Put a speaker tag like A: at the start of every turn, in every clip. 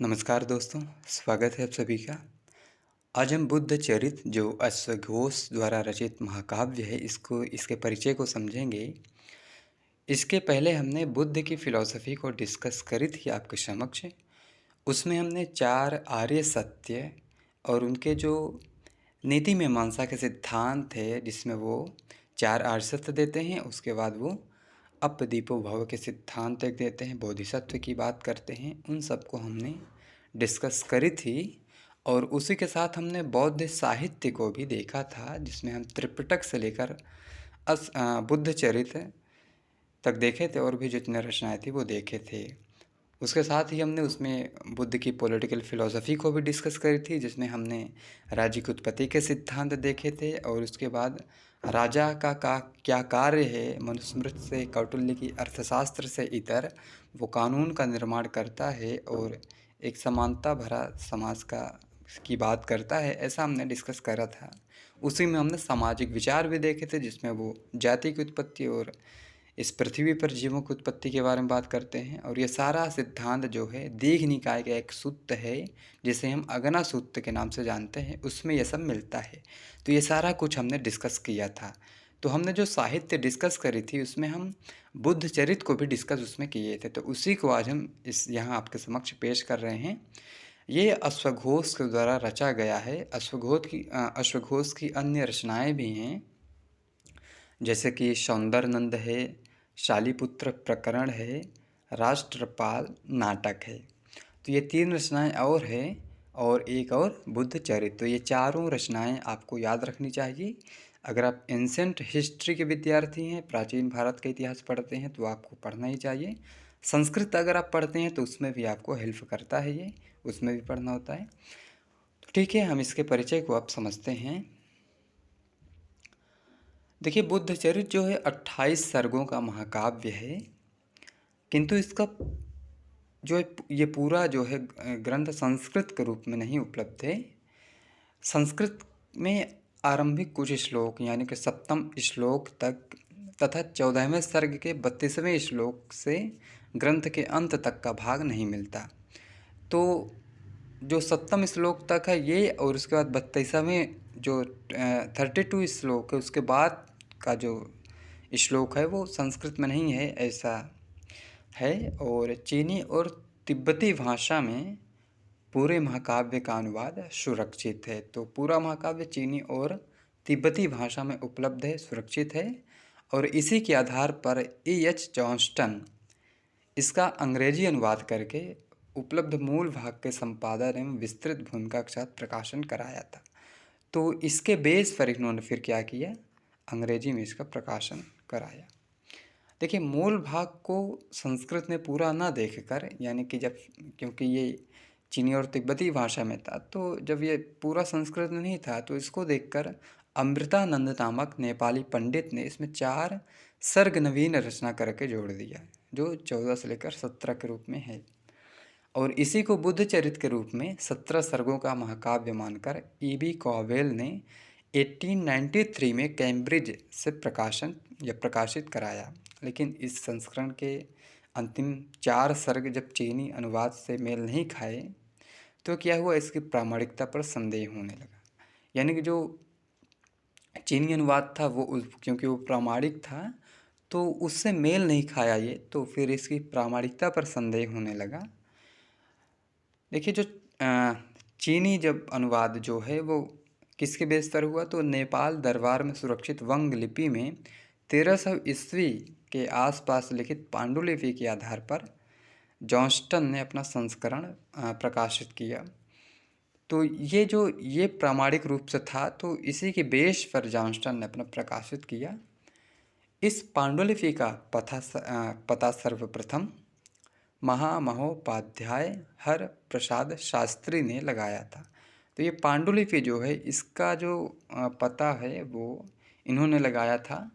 A: नमस्कार दोस्तों, स्वागत है आप सभी का। आज हम बुद्ध चरित जो अश्वघोष द्वारा रचित महाकाव्य है इसके परिचय को समझेंगे। इसके पहले हमने बुद्ध की फ़िलॉसफ़ी को डिस्कस करी थी आपके समक्ष। उसमें हमने 4 आर्य सत्य और उनके जो नीति मीमांसा के सिद्धांत थे जिसमें वो 4 आर्य सत्य देते हैं, उसके बाद वो अपदीपो भव के सिद्धांत एक देते हैं, बोधिसत्व की बात करते हैं। उन सबको हमने डिस्कस करी थी और उसी के साथ हमने बौद्ध साहित्य को भी देखा था, जिसमें हम त्रिपिटक से लेकर बुद्ध चरित तक देखे थे और भी जितने रचनाएं थी वो देखे थे। उसके साथ ही हमने उसमें बुद्ध की पॉलिटिकल फ़िलॉसफ़ी को भी डिस्कस करी थी, जिसमें हमने राज्य की उत्पत्ति के सिद्धांत देखे थे और उसके बाद राजा का क्या कार्य है, मनुस्मृति से कौटिल्य की अर्थशास्त्र से इतर वो कानून का निर्माण करता है और एक समानता भरा समाज की बात करता है, ऐसा हमने डिस्कस करा था। उसी में हमने सामाजिक विचार भी देखे थे, जिसमें वो जाति की उत्पत्ति और इस पृथ्वी पर जीवों की उत्पत्ति के बारे में बात करते हैं। और ये सारा सिद्धांत जो है दीघ निकाय का एक सूत्र है, जिसे हम अगना सूत्र के नाम से जानते हैं, उसमें यह सब मिलता है। तो ये सारा कुछ हमने डिस्कस किया था। तो हमने जो साहित्य डिस्कस करी थी उसमें हम बुद्ध चरित को भी डिस्कस उसमें किए थे, तो उसी को आज हम यहाँ आपके समक्ष पेश कर रहे हैं। ये अश्वघोष के द्वारा रचा गया है। अश्वघोष की अन्य रचनाएं भी हैं, जैसे कि सौंदरनंद है, शालिपुत्र प्रकरण है, राष्ट्रपाल नाटक है। तो ये 3 रचनाएं और हैं और एक और बुद्ध चरित। तो ये चारों रचनाएं आपको याद रखनी चाहिए। अगर आप एंसेंट हिस्ट्री के विद्यार्थी हैं, प्राचीन भारत का इतिहास पढ़ते हैं, तो आपको पढ़ना ही चाहिए। संस्कृत अगर आप पढ़ते हैं तो उसमें भी आपको हेल्प करता है, ये उसमें भी पढ़ना होता है। तो ठीक है, हम इसके परिचय को आप समझते हैं। देखिए, बुद्ध चरित जो है 28 सर्गों का महाकाव्य है, किंतु इसका जो है ये पूरा जो है ग्रंथ संस्कृत के रूप में नहीं उपलब्ध है। संस्कृत में आरंभिक कुछ श्लोक यानी कि 7वें श्लोक तक तथा 14वें सर्ग के 32वें श्लोक से ग्रंथ के अंत तक का भाग नहीं मिलता। तो जो 7वें श्लोक तक है ये, और उसके बाद 32वें जो 32 श्लोक है उसके बाद का जो श्लोक है वो संस्कृत में नहीं है, ऐसा है। और चीनी और तिब्बती भाषा में पूरे महाकाव्य का अनुवाद सुरक्षित है। तो पूरा महाकाव्य चीनी और तिब्बती भाषा में उपलब्ध है, सुरक्षित है। और इसी के आधार पर E.H. जॉन्स्टन इसका अंग्रेजी अनुवाद करके उपलब्ध मूल भाग के संपादन एवं विस्तृत भूमिका के साथ प्रकाशन कराया था। तो इसके बेस पर इन्होंने फिर क्या किया, अंग्रेजी में इसका प्रकाशन कराया। देखिए, मूल भाग को संस्कृत में पूरा ना देखकर, यानी कि क्योंकि ये चीनी और तिब्बती भाषा में था, तो जब ये पूरा संस्कृत में नहीं था तो इसको देखकर अमृतानंद नामक नेपाली पंडित ने इसमें 4 सर्ग नवीन रचना करके जोड़ दिया, जो 14 से लेकर 17 के रूप में है। और इसी को बुद्ध चरित के रूप में 17 सर्गों का महाकाव्य मानकर E.B. कॉवेल ने 1893 में कैम्ब्रिज से प्रकाशित कराया। लेकिन इस संस्करण के अंतिम 4 सर्ग जब चीनी अनुवाद से मेल नहीं खाए तो क्या हुआ, इसकी प्रामाणिकता पर संदेह होने लगा। यानी कि जो चीनी अनुवाद था वो क्योंकि वो प्रामाणिक था तो उससे मेल नहीं खाया ये, तो फिर इसकी प्रामाणिकता पर संदेह होने लगा। देखिए, जो चीनी जब अनुवाद जो है वो किसके बेस पर हुआ, तो नेपाल दरबार में सुरक्षित वंग लिपि में 1300 ईस्वी के आसपास लिखित पांडुलिपि के आधार पर जॉन्स्टन ने अपना संस्करण प्रकाशित किया। तो ये प्रामाणिक रूप से था, तो इसी के बेस पर जॉन्स्टन ने अपना प्रकाशित किया। इस पांडुलिपि का पता सर्वप्रथम महामहोपाध्याय हर प्रसाद शास्त्री ने लगाया था। तो ये पांडुलिपि जो है इसका जो पता है वो इन्होंने लगाया था।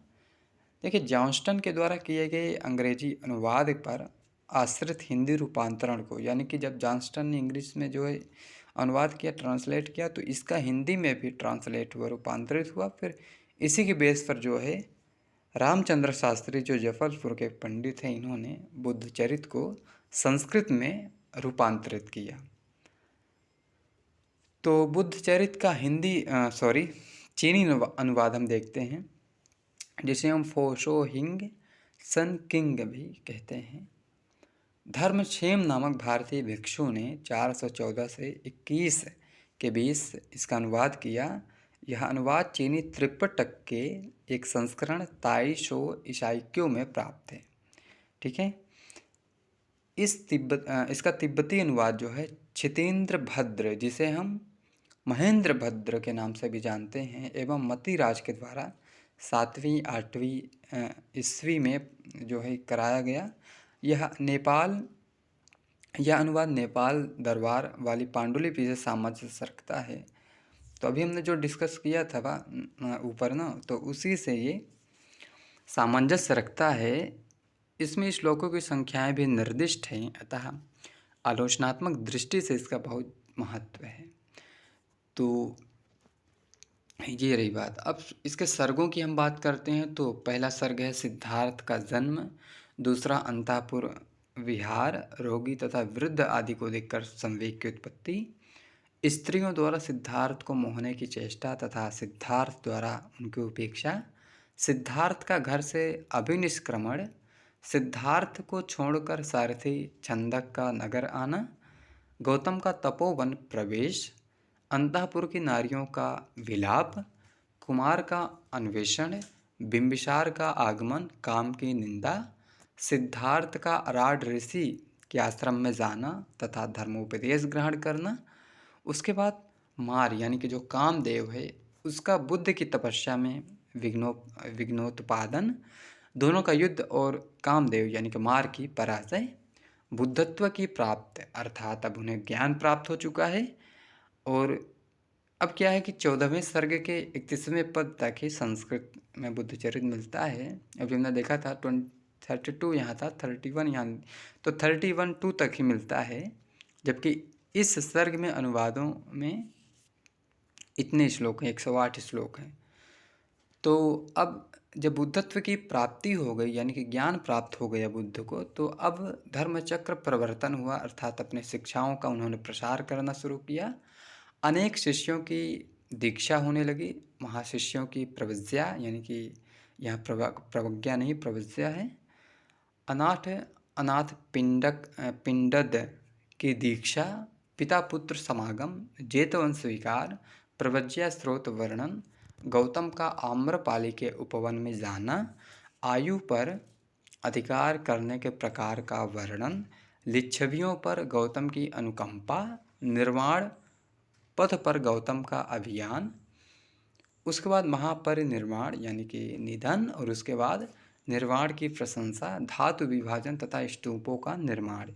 A: देखिए, जॉन्स्टन के द्वारा किए गए अंग्रेजी अनुवाद पर आश्रित हिंदी रूपांतरण को, यानी कि जब जॉन्स्टन ने इंग्लिश में जो है अनुवाद किया, ट्रांसलेट किया, तो इसका हिंदी में भी ट्रांसलेट हुआ, रूपांतरित हुआ। फिर इसी के बेस पर जो है रामचंद्र शास्त्री जो जफरपुर के पंडित हैं, इन्होंने बुद्ध चरित को संस्कृत में रूपांतरित किया। तो बुद्ध चरित का चीनी अनुवाद हम देखते हैं, जिसे हम फोशो हिंग सन किंग भी कहते हैं। धर्मक्षेम नामक भारतीय भिक्षु ने 414 से 21 के बीच इसका अनुवाद किया। यह अनुवाद चीनी त्रिपिटक के एक संस्करण ताई शो ईसाइक्यो में प्राप्त है। ठीक है। इसका तिब्बती अनुवाद जो है क्षितेंद्र भद्र, जिसे हम महेंद्र भद्र के नाम से भी जानते हैं, एवं मती राज के द्वारा 7वीं 8वीं ईस्वी में जो है कराया गया। यह अनुवाद नेपाल दरबार वाली पांडुलिपि से सामंजस्य रखता है। तो अभी हमने जो डिस्कस किया था ऊपर ना, तो उसी से ये सामंजस्य रखता है। इसमें श्लोकों की संख्याएं भी निर्दिष्ट हैं, अतः आलोचनात्मक दृष्टि से इसका बहुत महत्व है। तो ये रही बात। अब इसके सर्गों की हम बात करते हैं तो पहला सर्ग है सिद्धार्थ का जन्म, दूसरा अंतापुर विहार, रोगी तथा वृद्ध आदि को देखकर संवेग की उत्पत्ति, स्त्रियों द्वारा सिद्धार्थ को मोहने की चेष्टा तथा सिद्धार्थ द्वारा उनकी उपेक्षा, सिद्धार्थ का घर से अभिनिष्क्रमण, सिद्धार्थ को छोड़कर सारथी छंदक का नगर आना, गौतम का तपोवन प्रवेश, अंतःपुर की नारियों का विलाप, कुमार का अन्वेषण, बिंबिसार का आगमन, काम की निंदा, सिद्धार्थ का अराड ऋषि के आश्रम में जाना तथा धर्मोपदेश ग्रहण करना, उसके बाद मार यानी कि जो कामदेव है उसका बुद्ध की तपस्या में विघ्नोत्पादन, दोनों का युद्ध और कामदेव यानी कि मार की पराजय, बुद्धत्व की प्राप्ति अर्थात अब उन्हें ज्ञान प्राप्त हो चुका है। और अब क्या है कि 14वें सर्ग के 31वें पद तक ही संस्कृत में बुद्ध चरित मिलता है। अभी हमने देखा था 32 यहाँ था, 31 यहाँ, तो 31-2 तक ही मिलता है, जबकि इस सर्ग में अनुवादों में इतने श्लोक हैं, 108 श्लोक हैं। तो अब जब बुद्धत्व की प्राप्ति हो गई यानी कि ज्ञान प्राप्त हो गया बुद्ध को, तो अब धर्मचक्र प्रवर्तन हुआ, अर्थात अपने शिक्षाओं का उन्होंने प्रसार करना शुरू किया। अनेक शिष्यों की दीक्षा होने लगी, महाशिष्यों की प्रवज्ञा यानी कि यह प्रवज्ञा नहीं प्रवज्ञा है, अनाथ पिंडद की दीक्षा, पिता पुत्र समागम, जेतवन स्वीकार, प्रवज्ञा स्रोत वर्णन, गौतम का आम्रपाली के उपवन में जाना, आयु पर अधिकार करने के प्रकार का वर्णन, लिच्छवियों पर गौतम की अनुकंपा, निर्वाण पथ पर गौतम का अभियान, उसके बाद महापरिनिर्वाण यानी कि निधन, और उसके बाद निर्वाण की प्रशंसा, धातु विभाजन तथा स्तूपों का निर्माण।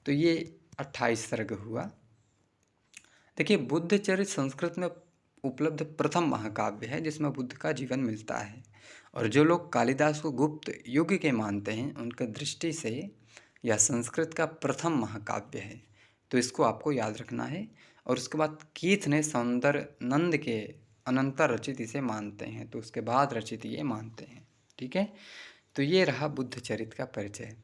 A: तो ये 28 सर्ग हुआ। देखिए, बुद्ध चरित संस्कृत में उपलब्ध प्रथम महाकाव्य है जिसमें बुद्ध का जीवन मिलता है, और जो लोग कालिदास को गुप्त युग के मानते हैं उनके दृष्टि से यह संस्कृत का प्रथम महाकाव्य है। तो इसको आपको याद रखना है। और उसके बाद कीथ ने सौंदर्य नंद के अनंतर रचित इसे मानते हैं, तो उसके बाद रचित ये मानते हैं। ठीक है, तो ये रहा बुद्ध चरित का परिचय।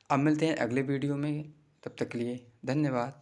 A: अब मिलते हैं अगले वीडियो में, तब तक के लिए धन्यवाद।